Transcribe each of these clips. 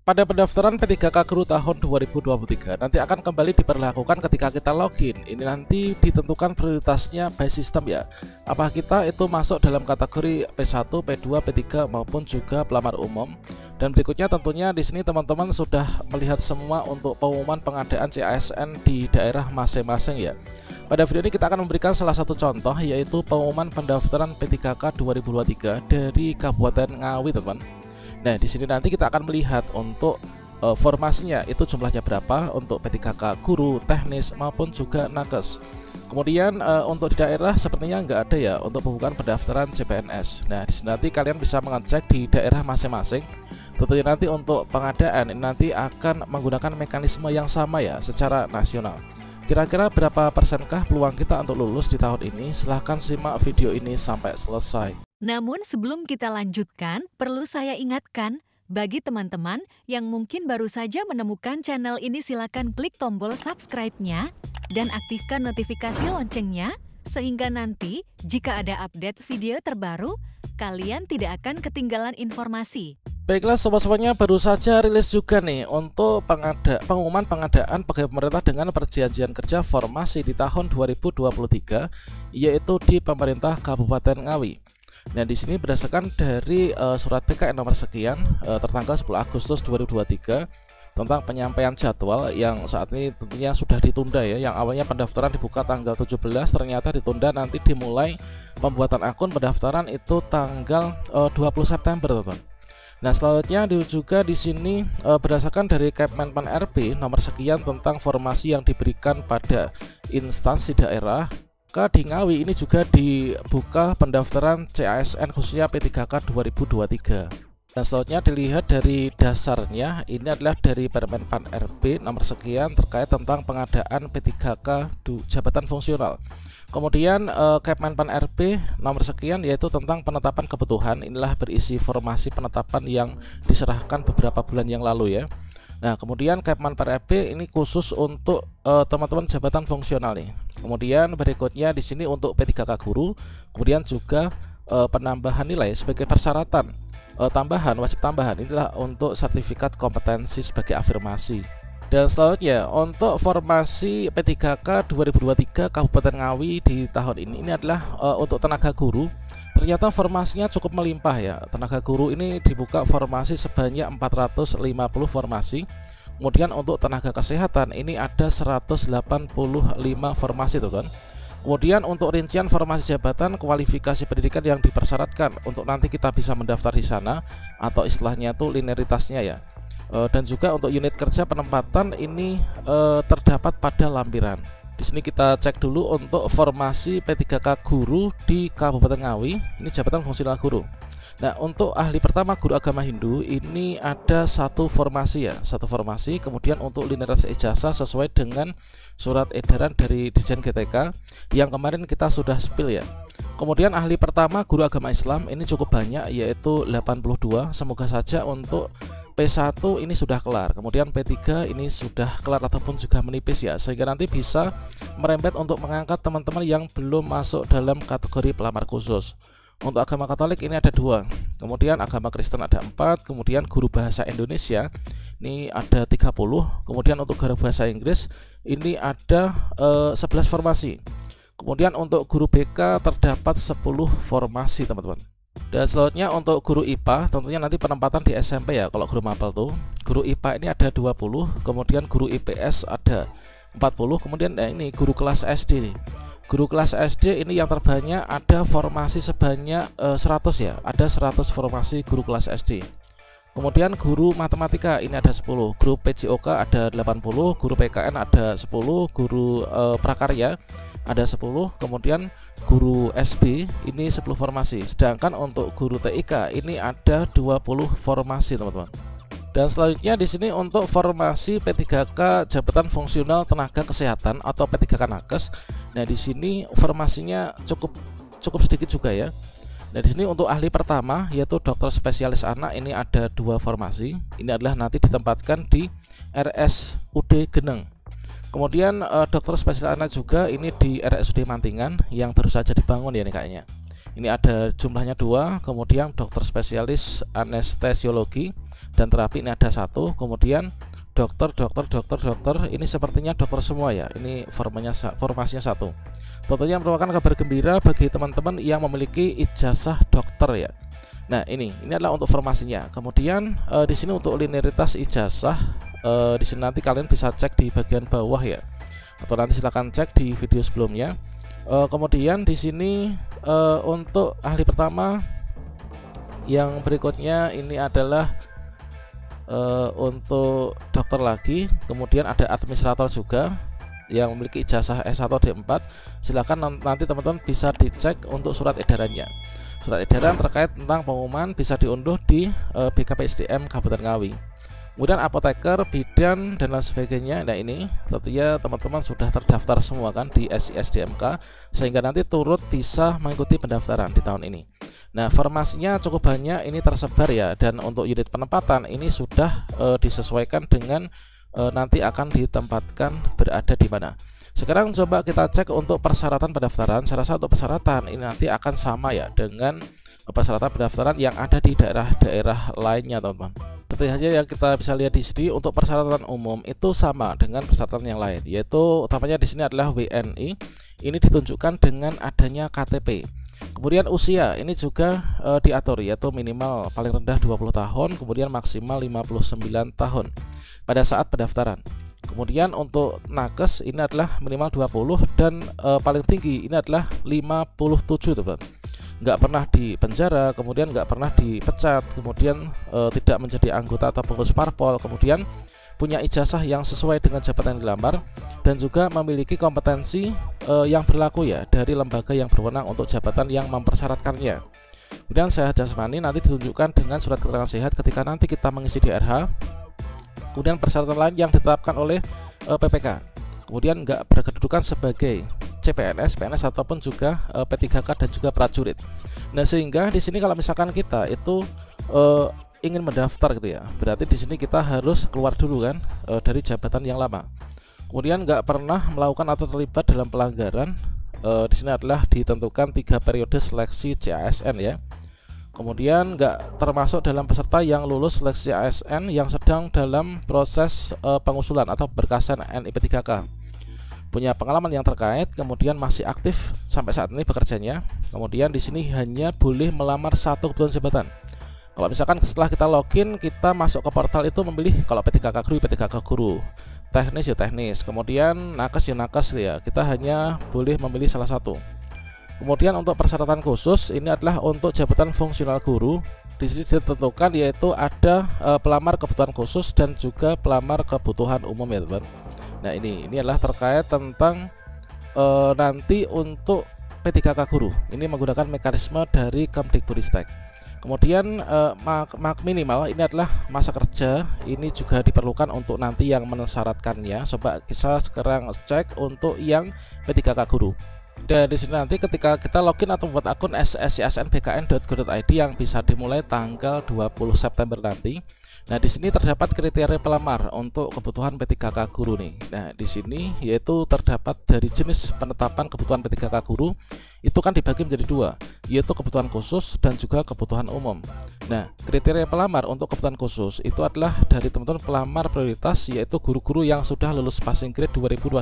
Pada pendaftaran P3K Guru tahun 2023 nanti akan kembali diberlakukan ketika kita login. Ini nanti ditentukan prioritasnya by sistem ya. Apa kita itu masuk dalam kategori P1, P2, P3 maupun juga pelamar umum. Dan berikutnya tentunya di sini teman-teman sudah melihat semua untuk pengumuman pengadaan CASN di daerah masing-masing ya. Pada video ini kita akan memberikan salah satu contoh, yaitu pengumuman pendaftaran P3K 2023 dari Kabupaten Ngawi, teman. Nah, di sini nanti kita akan melihat untuk formasinya itu jumlahnya berapa untuk P3K guru, teknis maupun juga nakes. Kemudian untuk di daerah sepertinya nggak ada ya untuk pembukaan pendaftaran CPNS. Nah, di sini nanti kalian bisa mengecek di daerah masing-masing. Tentunya nanti untuk pengadaan ini nanti akan menggunakan mekanisme yang sama ya secara nasional. Kira-kira berapa persenkah peluang kita untuk lulus di tahun ini? Silahkan simak video ini sampai selesai. Namun sebelum kita lanjutkan, perlu saya ingatkan, bagi teman-teman yang mungkin baru saja menemukan channel ini, silakan klik tombol subscribe-nya dan aktifkan notifikasi loncengnya, sehingga nanti jika ada update video terbaru, kalian tidak akan ketinggalan informasi. Baiklah sobat-sobatnya, baru saja rilis juga nih untuk pengumuman pengadaan pegawai pemerintah dengan perjanjian kerja formasi di tahun 2023, yaitu di pemerintah Kabupaten Ngawi. Nah, di sini berdasarkan dari surat PKN nomor sekian tertanggal 10 Agustus 2023 tentang penyampaian jadwal yang saat ini tentunya sudah ditunda ya. Yang awalnya pendaftaran dibuka tanggal 17 ternyata ditunda, nanti dimulai pembuatan akun pendaftaran itu tanggal 20 September, teman. Nah, selanjutnya juga di sini berdasarkan dari Kepmenpan RB nomor sekian tentang formasi yang diberikan pada instansi daerah, di Ngawi ini juga dibuka pendaftaran CASN khususnya P3K 2023. Dan selanjutnya dilihat dari dasarnya, ini adalah dari Permenpan RB nomor sekian terkait tentang pengadaan P3K jabatan fungsional. Kemudian Kepmenpan RB nomor sekian yaitu tentang penetapan kebutuhan, inilah berisi formasi penetapan yang diserahkan beberapa bulan yang lalu ya. Nah, kemudian Kepmenpan RB ini khusus untuk teman-teman jabatan fungsional nih. Kemudian berikutnya di sini untuk P3K guru, kemudian juga penambahan nilai sebagai persyaratan wajib tambahan inilah untuk sertifikat kompetensi sebagai afirmasi. Dan selanjutnya untuk formasi P3K 2023 Kabupaten Ngawi di tahun ini adalah untuk tenaga guru. Ternyata formasinya cukup melimpah ya. Tenaga guru ini dibuka formasi sebanyak 450 formasi. Kemudian untuk tenaga kesehatan ini ada 185 formasi tuh kan. Kemudian untuk rincian formasi jabatan, kualifikasi pendidikan yang dipersyaratkan untuk nanti kita bisa mendaftar di sana atau istilahnya tuh linearitasnya ya. Dan juga untuk unit kerja penempatan ini terdapat pada lampiran. Di sini kita cek dulu untuk formasi P3K guru di Kabupaten Ngawi, ini jabatan fungsional guru. Nah, untuk ahli pertama guru agama Hindu ini ada satu formasi ya, satu formasi. Kemudian untuk linearitas ijazah sesuai dengan surat edaran dari Ditjen GTK yang kemarin kita sudah spill ya. Kemudian ahli pertama guru agama Islam ini cukup banyak, yaitu 82. Semoga saja untuk P1 ini sudah kelar, kemudian P3 ini sudah kelar ataupun juga menipis ya, sehingga nanti bisa merembet untuk mengangkat teman-teman yang belum masuk dalam kategori pelamar khusus. Untuk agama Katolik ini ada 2, kemudian agama Kristen ada 4, kemudian guru bahasa Indonesia ini ada 30, kemudian untuk guru bahasa Inggris ini ada 11 formasi. Kemudian untuk guru BK terdapat 10 formasi, teman-teman. Dan selanjutnya untuk guru IPA tentunya nanti penempatan di SMP ya. Kalau guru mapel tuh guru IPA ini ada 20, kemudian guru IPS ada 40, kemudian ini guru kelas SD nih. Guru kelas SD ini yang terbanyak ada formasi sebanyak 100 ya. Ada 100 formasi guru kelas SD. Kemudian guru matematika ini ada 10, guru PJOK ada 80, guru PKN ada 10, guru prakarya ada 10, kemudian guru SB ini 10 formasi. Sedangkan untuk guru TIK ini ada 20 formasi, teman-teman. Dan selanjutnya di sini untuk formasi P3K jabatan fungsional tenaga kesehatan atau P3K nakes. Nah, di sini formasinya cukup sedikit juga ya. Nah, di sini untuk ahli pertama yaitu dokter spesialis anak ini ada 2 formasi. Ini adalah nanti ditempatkan di RSUD Geneng. Kemudian dokter spesialis anak juga ini di RSUD Mantingan yang baru saja dibangun ya nih kayaknya. Ini ada jumlahnya 2. Kemudian dokter spesialis anestesiologi dan terapi ini ada 1. Kemudian dokter, ini sepertinya dokter semua ya. Ini formasinya 1. Tentunya merupakan kabar gembira bagi teman-teman yang memiliki ijazah dokter ya. Nah, ini adalah untuk formasinya. Kemudian di sini untuk linearitas ijazah, di sini nanti kalian bisa cek di bagian bawah ya, atau nanti silahkan cek di video sebelumnya. Kemudian di sini untuk ahli pertama yang berikutnya ini adalah untuk dokter lagi. Kemudian ada administrator juga yang memiliki ijazah S1 D4. Silakan nanti teman-teman bisa dicek untuk surat edarannya. Surat edaran terkait tentang pengumuman bisa diunduh di BKPSDM Kabupaten Ngawi. Kemudian apoteker, bidan, dan lain sebagainya. Nah, ini tentunya teman-teman sudah terdaftar semua kan di SISDMK, sehingga nanti turut bisa mengikuti pendaftaran di tahun ini. Nah, formasinya cukup banyak ini tersebar ya, dan untuk unit penempatan ini sudah disesuaikan dengan nanti akan ditempatkan berada di mana. Sekarang coba kita cek untuk persyaratan pendaftaran. Saya rasa untuk persyaratan ini nanti akan sama ya dengan persyaratan pendaftaran yang ada di daerah-daerah lainnya, teman-teman. Seperti halnya yang kita bisa lihat di sini, untuk persyaratan umum itu sama dengan persyaratan yang lain, yaitu utamanya di sini adalah WNI. Ini ditunjukkan dengan adanya KTP. Kemudian usia ini juga diatur, yaitu minimal paling rendah 20 tahun, kemudian maksimal 59 tahun pada saat pendaftaran. Kemudian untuk nakes ini adalah minimal 20 dan paling tinggi ini adalah 57, teman-teman. Nggak pernah di penjara, kemudian nggak pernah dipecat, kemudian tidak menjadi anggota atau pengurus parpol, kemudian punya ijazah yang sesuai dengan jabatan yang dilamar, dan juga memiliki kompetensi yang berlaku ya dari lembaga yang berwenang untuk jabatan yang mempersyaratkannya. Kemudian sehat jasmani nanti ditunjukkan dengan surat keterangan sehat ketika nanti kita mengisi DRH. Kemudian persyaratan lain yang ditetapkan oleh PPK. Kemudian nggak berkedudukan sebagai CPNS, PNS ataupun juga P3K dan juga prajurit. Nah, sehingga di sini kalau misalkan kita itu ingin mendaftar gitu ya, berarti di sini kita harus keluar dulu kan dari jabatan yang lama. Kemudian nggak pernah melakukan atau terlibat dalam pelanggaran. Di sini adalah ditentukan 3 periode seleksi CASN ya. Kemudian nggak termasuk dalam peserta yang lulus seleksi ASN yang sedang dalam proses pengusulan atau berkasan NIP3K. Punya pengalaman yang terkait, kemudian masih aktif sampai saat ini bekerjanya. Kemudian di sini hanya boleh melamar 1 kebutuhan jabatan. Kalau misalkan setelah kita login, kita masuk ke portal itu memilih, kalau P3K guru, P3K guru, teknis ya teknis, kemudian nakes ya nakes ya. Kita hanya boleh memilih salah satu. Kemudian untuk persyaratan khusus ini adalah untuk jabatan fungsional guru. Di sini ditentukan yaitu ada pelamar kebutuhan khusus dan juga pelamar kebutuhan umum ya, teman. Nah, ini adalah terkait tentang nanti untuk P3K guru. Ini menggunakan mekanisme dari Kemdikbudristek. Kemudian minimal ini adalah masa kerja. Ini juga diperlukan untuk nanti yang mensyaratkannya. Coba kita sekarang cek untuk yang P3K guru. Dan di sini nanti ketika kita login atau membuat akun ssisnbkn.go.id yang bisa dimulai tanggal 20 September nanti. Nah, di sini terdapat kriteria pelamar untuk kebutuhan P3K guru nih. Nah, di sini yaitu terdapat dari jenis penetapan kebutuhan P3K guru itu kan dibagi menjadi 2, yaitu kebutuhan khusus dan juga kebutuhan umum. Nah, kriteria pelamar untuk kebutuhan khusus itu adalah dari teman-teman pelamar prioritas, yaitu guru-guru yang sudah lulus passing grade 2021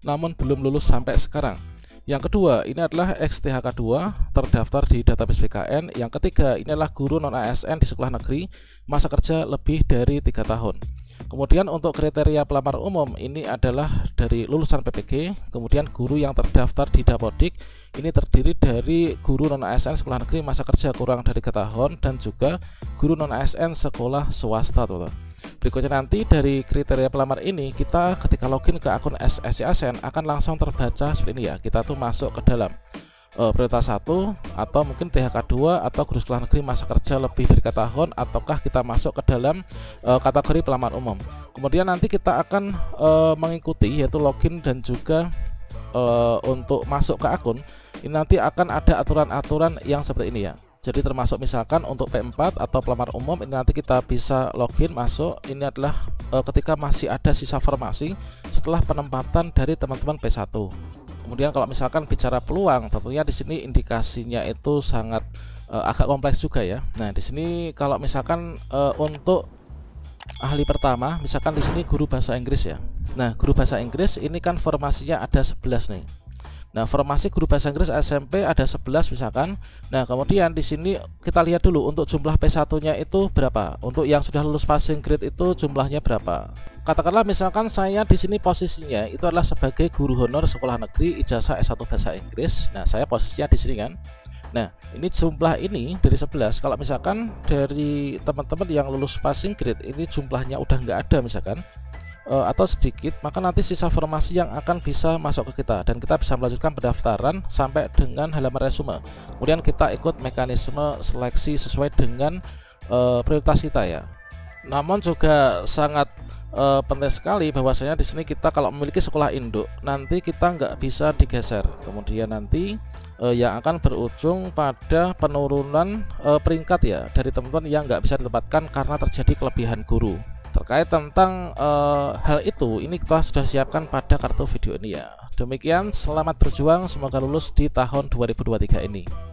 namun belum lulus sampai sekarang. Yang kedua, ini adalah XTHK 2 terdaftar di database BKN. Yang ketiga, ini adalah guru non ASN di sekolah negeri, masa kerja lebih dari 3 tahun. Kemudian untuk kriteria pelamar umum ini adalah dari lulusan PPG, kemudian guru yang terdaftar di Dapodik. Ini terdiri dari guru non ASN sekolah negeri masa kerja kurang dari 3 tahun dan juga guru non ASN sekolah swasta, teman-teman. Berikutnya nanti dari kriteria pelamar ini kita ketika login ke akun SSISN akan langsung terbaca seperti ini ya. Kita tuh masuk ke dalam prioritas 1 atau mungkin THK 2 atau guru sekolah negeri masa kerja lebih dari 3 tahun, ataukah kita masuk ke dalam kategori pelamar umum. Kemudian nanti kita akan mengikuti yaitu login dan juga untuk masuk ke akun ini nanti akan ada aturan-aturan yang seperti ini ya. Jadi termasuk misalkan untuk P4 atau pelamar umum ini nanti kita bisa login masuk. Ini adalah ketika masih ada sisa formasi setelah penempatan dari teman-teman P1. Kemudian kalau misalkan bicara peluang, tentunya di sini indikasinya itu sangat agak kompleks juga ya. Nah, di sini kalau misalkan untuk ahli pertama, misalkan di sini guru bahasa Inggris ya. Nah, guru bahasa Inggris ini kan formasinya ada 11 nih. Nah, formasi guru bahasa Inggris SMP ada 11 misalkan. Nah, kemudian di sini kita lihat dulu untuk jumlah P1-nya itu berapa. Untuk yang sudah lulus passing grade itu jumlahnya berapa. Katakanlah misalkan saya di sini posisinya itu adalah sebagai guru honor sekolah negeri ijazah S1 bahasa Inggris. Nah, saya posisinya di sini kan. Nah, ini jumlah ini dari 11. Kalau misalkan dari teman-teman yang lulus passing grade ini jumlahnya udah nggak ada misalkan, atau sedikit, maka nanti sisa formasi yang akan bisa masuk ke kita dan kita bisa melanjutkan pendaftaran sampai dengan halaman resume. Kemudian kita ikut mekanisme seleksi sesuai dengan prioritas kita ya. Namun juga sangat penting sekali bahwasanya di sini kita kalau memiliki sekolah induk nanti kita nggak bisa digeser. Kemudian nanti yang akan berujung pada penurunan peringkat ya dari teman-teman yang nggak bisa ditempatkan karena terjadi kelebihan guru. Terkait tentang hal itu, ini kita sudah siapkan pada kartu video ini ya. Demikian, selamat berjuang, semoga lulus di tahun 2023 ini.